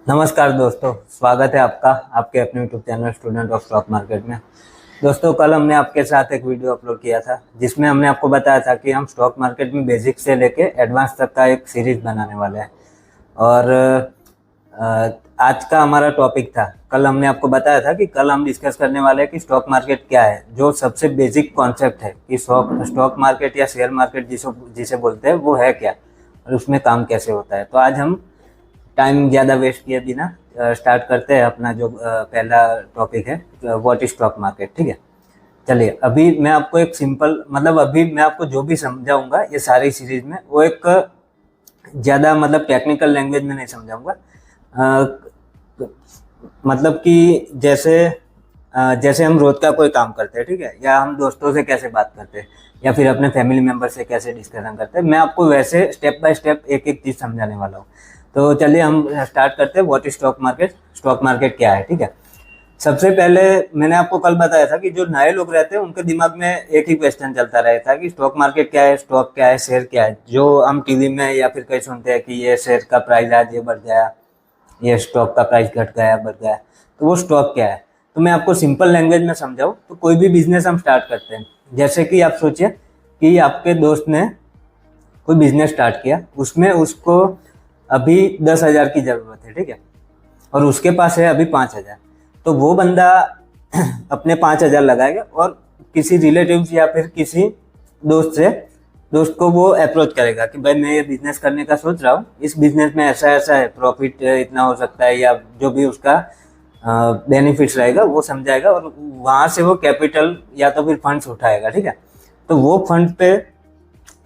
नमस्कार दोस्तों, स्वागत है आपका आपके अपने YouTube channel student of stock market में। दोस्तों, कल हमने आपके साथ एक वीडियो अपलोड किया था जिसमें हमने आपको बताया था कि हम स्टॉक मार्केट में बेसिक से लेके एडवांस तक का एक सीरीज बनाने वाले हैं। और आज का हमारा टॉपिक था, कल हमने आपको बताया था कि कल हम डिस्कस करने वाले हैं कि स्टॉक मार्केट क्या है। जो सबसे बेसिक कॉन्सेप्ट है कि स्टॉक मार्केट या शेयर मार्केट जिसे बोलते हैं वो है क्या और उसमें काम कैसे होता है। तो आज हम टाइम ज़्यादा वेस्ट किए बिना स्टार्ट करते हैं अपना जो पहला टॉपिक है, व्हाट इज स्टॉक मार्केट। ठीक है, चलिए। अभी मैं आपको एक सिंपल अभी मैं आपको जो भी समझाऊंगा ये सारी सीरीज में, वो एक ज़्यादा टेक्निकल लैंग्वेज में नहीं समझाऊंगा। कि जैसे हम रोज का कोई काम करते हैं, ठीक है, या हम दोस्तों से कैसे बात करते हैं या फिर अपने फैमिली मेंबर से कैसे डिस्कशन करते हैं, मैं आपको वैसे स्टेप बाय स्टेप एक एक चीज़ समझाने वाला हूँ। तो चलिए हम स्टार्ट करते हैं। What is stock market, stock market क्या है। ठीक है, सबसे पहले मैंने आपको कल बताया था कि जो नए लोग रहते हैं उनके दिमाग में एक ही क्वेश्चन चलता रहता है कि स्टॉक मार्केट क्या है, स्टॉक क्या है, शेयर क्या है। जो हम टीवी में या फिर कहीं सुनते हैं कि ये शेयर का प्राइस आज ये बढ़ गया, ये स्टॉक का प्राइस घट गया, बढ़ गया, तो वो स्टॉक क्या है। तो मैं आपको सिंपल लैंग्वेज में समझाऊँ तो कोई भी बिजनेस हम स्टार्ट करते हैं, जैसे कि आप सोचिए कि आपके दोस्त ने कोई बिजनेस स्टार्ट किया, उसमें उसको अभी 10,000 की जरूरत है, ठीक है, और उसके पास है अभी 5,000। तो वो बंदा अपने 5,000 लगाएगा और किसी रिलेटिव्स या फिर किसी दोस्त को वो अप्रोच करेगा कि भाई मैं ये बिजनेस करने का सोच रहा हूँ, इस बिजनेस में ऐसा ऐसा है, प्रॉफिट इतना हो सकता है, या जो भी उसका बेनिफिट्स रहेगा वो समझाएगा और वहाँ से वो कैपिटल या तो फिर फंड्स उठाएगा। ठीक है, तो वो फंड पे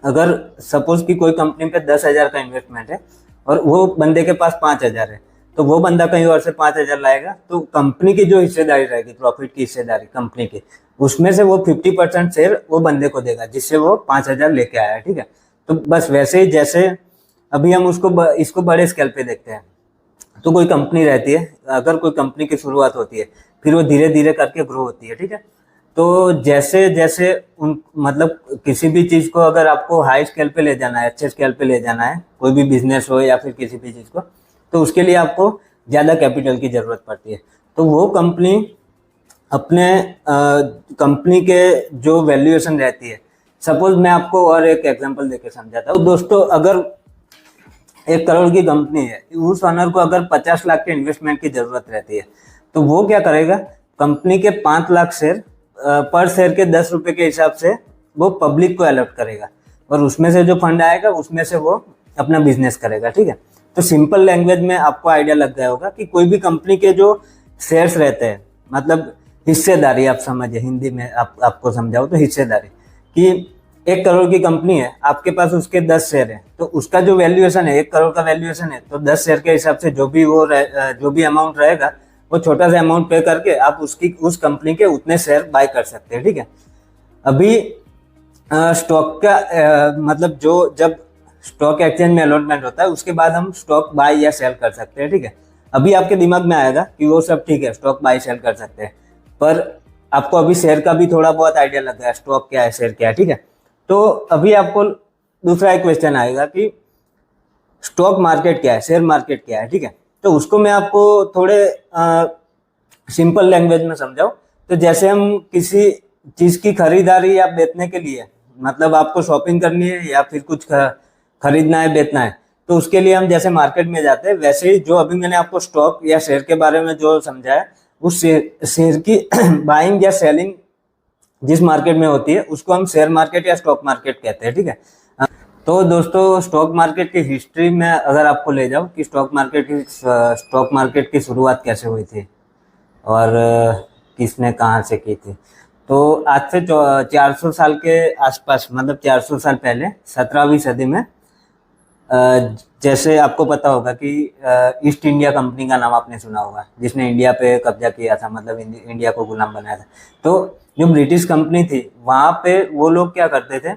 अगर सपोज कि कोई कंपनी पे 10,000 का इन्वेस्टमेंट है और वो बंदे के पास 5,000 है, तो वो बंदा कहीं और से 5,000 लाएगा, तो कंपनी की जो हिस्सेदारी रहेगी, प्रॉफिट की हिस्सेदारी कंपनी की, उसमें से वो 50% शेयर वो बंदे को देगा जिससे वो 5,000 लेके आया। ठीक है, तो बस वैसे ही जैसे अभी हम इसको बड़े स्केल पे देखते हैं। तो कोई कंपनी रहती है, अगर कोई कंपनी की शुरुआत होती है, फिर वो धीरे धीरे करके ग्रो होती है। ठीक है, तो जैसे जैसे किसी भी चीज को अगर आपको हाई स्केल पे ले जाना है, अच्छे स्केल पे ले जाना है, कोई भी बिजनेस हो या फिर किसी भी चीज को, तो उसके लिए आपको ज्यादा कैपिटल की जरूरत पड़ती है। तो वो कंपनी अपने कंपनी के जो वैल्यूएशन रहती है, सपोज मैं आपको और एक एग्जांपल देके समझाता हूँ। दोस्तों, अगर 1 करोड़ की कंपनी है, उस ऑनर को अगर 50 लाख के इन्वेस्टमेंट की जरूरत रहती है, तो वो क्या करेगा, कंपनी के 5 लाख शेयर पर शेयर के 10 रुपए के हिसाब से वो पब्लिक को अलॉट करेगा और उसमें से जो फंड आएगा उसमें से वो अपना बिजनेस करेगा। ठीक है, तो सिंपल लैंग्वेज में आपको आइडिया लग गया होगा कि कोई भी कंपनी के जो शेयर्स रहते हैं, हिस्सेदारी, आप समझिए, हिंदी में आपको समझाओ तो हिस्सेदारी, कि 1 करोड़ की कंपनी है, आपके पास उसके 10 शेयर है, तो उसका जो वैल्यूएशन है, 1 करोड़ का वैल्यूएशन है, तो 10 शेयर के हिसाब से जो भी अमाउंट रहेगा, वो छोटा सा अमाउंट पे करके आप उस कंपनी के उतने शेयर बाय कर सकते हैं। ठीक है, अभी स्टॉक का जब स्टॉक एक्सचेंज में अलॉटमेंट होता है उसके बाद हम स्टॉक बाय या सेल कर सकते हैं। ठीक है, अभी आपके दिमाग में आएगा कि वो सब ठीक है, स्टॉक बाय सेल कर सकते हैं, पर आपको अभी शेयर का भी थोड़ा बहुत आइडिया लग गया, स्टॉक क्या है, शेयर क्या है। ठीक है, तो अभी आपको दूसरा एक क्वेश्चन आएगा कि स्टॉक मार्केट क्या है, शेयर मार्केट क्या है। ठीक है, तो उसको मैं आपको थोड़े सिंपल लैंग्वेज में समझाऊं तो जैसे हम किसी चीज की खरीदारी या बेचने के लिए, आपको शॉपिंग करनी है या फिर कुछ खरीदना है, बेचना है, तो उसके लिए हम जैसे मार्केट में जाते हैं, वैसे ही जो अभी मैंने आपको स्टॉक या शेयर के बारे में जो समझाया, उस शेयर की बाइंग या सेलिंग जिस मार्केट में होती है उसको हम शेयर मार्केट या स्टॉक मार्केट कहते हैं। ठीक है, तो दोस्तों, स्टॉक मार्केट की हिस्ट्री में अगर आपको ले जाऊं कि स्टॉक मार्केट की शुरुआत कैसे हुई थी और किसने कहाँ से की थी, तो आज से 400 साल के आसपास, 400 साल पहले 17वीं सदी में, जैसे आपको पता होगा कि ईस्ट इंडिया कंपनी का नाम आपने सुना होगा, जिसने इंडिया पे कब्जा किया था, इंडिया को गुलाम बनाया था। तो जो ब्रिटिश कंपनी थी, वहां पे वो लोग क्या करते थे,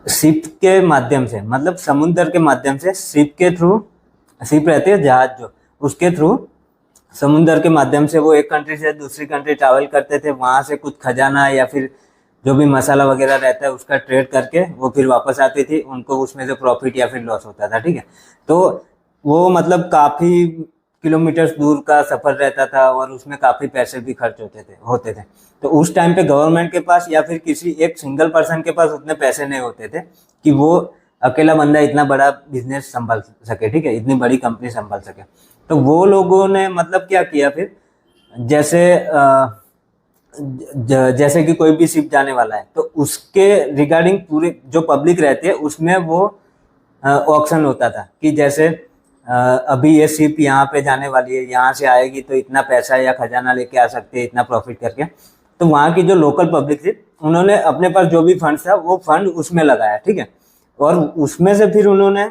शिप के माध्यम से, समुद्र के माध्यम से, शिप के थ्रू, शिप रहती है जहाज, जो उसके थ्रू समुद्र के माध्यम से वो एक कंट्री से दूसरी कंट्री ट्रैवल करते थे, वहां से कुछ खजाना या फिर जो भी मसाला वगैरह रहता है उसका ट्रेड करके वो फिर वापस आती थी, उनको उसमें से प्रॉफिट या फिर लॉस होता था। ठीक है, तो वो मतलब काफी किलोमीटर्स दूर का सफर रहता था और उसमें काफी पैसे भी खर्च होते थे। तो उस टाइम पे गवर्नमेंट के पास या फिर किसी एक सिंगल पर्सन के पास उतने पैसे नहीं होते थे कि वो अकेला बंदा इतना बड़ा बिजनेस संभाल सके, ठीक है, इतनी बड़ी कंपनी संभाल सके। तो वो लोगों ने मतलब क्या किया फिर, जैसे जैसे कि कोई भी शिप जाने वाला है तो उसके रिगार्डिंग पूरे जो पब्लिक रहती है उसमें वो ऑक्शन होता था कि जैसे अभी ये शिप यहाँ पे जाने वाली है, यहाँ से आएगी तो इतना पैसा या खजाना लेके आ सकती है इतना प्रॉफिट करके। तो वहाँ की जो लोकल पब्लिक थी उन्होंने अपने पास जो भी फंड था वो फंड उसमें लगाया, ठीक है। और उसमें से फिर उन्होंने,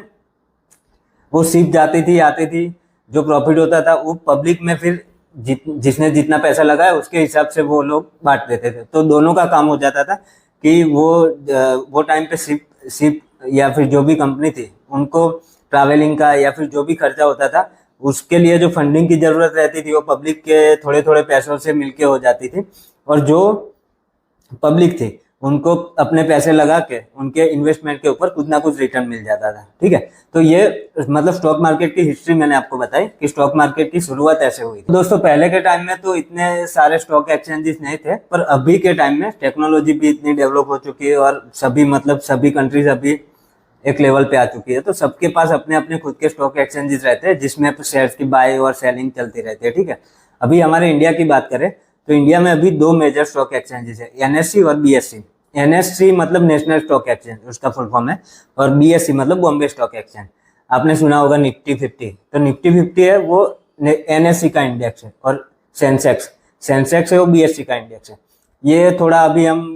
वो शिप जाती थी आती थी, जो प्रॉफिट होता था वो पब्लिक में फिर जिसने जितना पैसा लगाया उसके हिसाब से वो लोग बांट देते थे। तो दोनों का काम हो जाता था कि वो टाइम पे शिप या फिर जो भी कंपनी थी उनको ट्रैवलिंग का या फिर जो भी खर्चा होता था उसके लिए जो फंडिंग की जरूरत रहती थी वो पब्लिक के थोड़े थोड़े पैसों से मिलके हो जाती थी। और जो पब्लिक थी उनको अपने पैसे लगा के उनके इन्वेस्टमेंट के ऊपर कुछ ना कुछ रिटर्न मिल जाता था, ठीक है। तो ये मतलब स्टॉक मार्केट की हिस्ट्री मैंने आपको बताई कि स्टॉक मार्केट की शुरुआत ऐसे हुई। दोस्तों पहले के टाइम में तो इतने सारे स्टॉक एक्सचेंजेस नहीं थे, पर अभी के टाइम में टेक्नोलॉजी भी इतनी डेवलप हो चुकी है और सभी कंट्रीज अभी एक लेवल पे आ चुकी है। तो सबके पास अपने अपने खुद के स्टॉक एक्सचेंजेस रहते हैं जिसमें शेयर्स की बाय और सेलिंग चलती रहती है, ठीक है। अभी हमारे इंडिया की बात करें तो इंडिया में अभी दो मेजर स्टॉक एक्सचेंजेस है, एनएससी और बीएससी। एनएससी मतलब नेशनल स्टॉक एक्सचेंज, उसका फुल फॉर्म है, और बीएससी मतलब बॉम्बे स्टॉक एक्सचेंज। आपने सुना होगा निफ्टी 50, तो निफ्टी 50 है वो एनएससी का इंडेक्स है, और सेंसेक्स है वो बीएससी का इंडेक्स है। ये थोड़ा अभी हम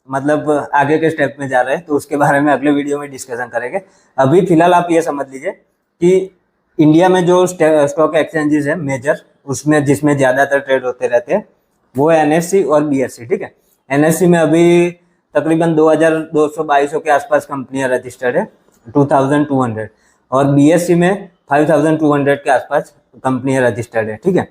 मतलब आगे के स्टेप में जा रहे हैं तो उसके बारे में अगले वीडियो में डिस्कशन करेंगे। अभी फिलहाल आप ये समझ लीजिए कि इंडिया में जो स्टॉक एक्सचेंजेस है मेजर, उसमें जिसमें ज्यादातर ट्रेड होते रहते हैं वो है एनएससी और बीएससी, ठीक है। एनएससी में अभी तकरीबन 2200 के आसपास कंपनियां रजिस्टर्ड है, 2200, और बीएससी में 5200 के आसपास कंपनियां रजिस्टर्ड है, ठीक है।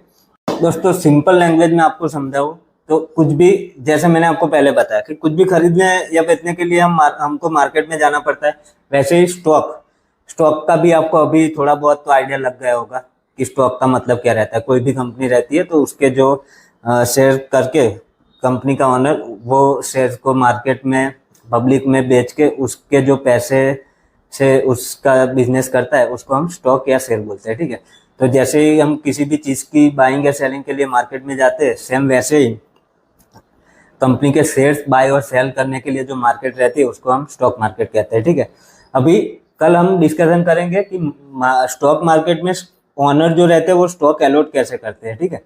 दोस्तों सिंपल लैंग्वेज में आपको समझाऊं तो कुछ भी, जैसे मैंने आपको पहले बताया कि कुछ भी खरीदने या बेचने के लिए हमको मार्केट में जाना पड़ता है, वैसे ही स्टॉक का भी आपको अभी थोड़ा बहुत तो आइडिया लग गया होगा कि स्टॉक का मतलब क्या रहता है। कोई भी कंपनी रहती है तो उसके जो शेयर करके कंपनी का ओनर वो शेयर को मार्केट में पब्लिक में बेच के उसके जो पैसे से उसका बिजनेस करता है उसको हम स्टॉक या शेयर बोलते हैं, ठीक है। तो जैसे ही हम किसी भी चीज की बाइंग या सेलिंग के लिए मार्केट में जाते हैं, सेम वैसे ही कंपनी के शेयर्स बाय और सेल करने के लिए जो मार्केट रहती है उसको हम स्टॉक मार्केट कहते हैं, ठीक है। अभी कल हम डिस्कशन करेंगे कि स्टॉक मार्केट में ओनर जो रहते हैं वो स्टॉक अलॉट कैसे करते हैं, ठीक है।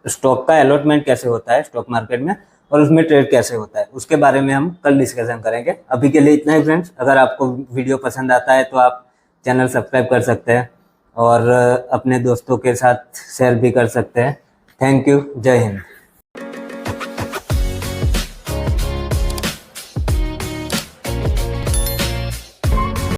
स्टॉक का अलॉटमेंट कैसे होता है स्टॉक मार्केट में और उसमें ट्रेड कैसे होता है, उसके बारे में हम कल डिस्कशन करेंगे। अभी के लिए इतना ही फ्रेंड्स। अगर आपको वीडियो पसंद आता है तो आप चैनल सब्सक्राइब कर सकते हैं और अपने दोस्तों के साथ शेयर भी कर सकते हैं। थैंक यू, जय हिंद।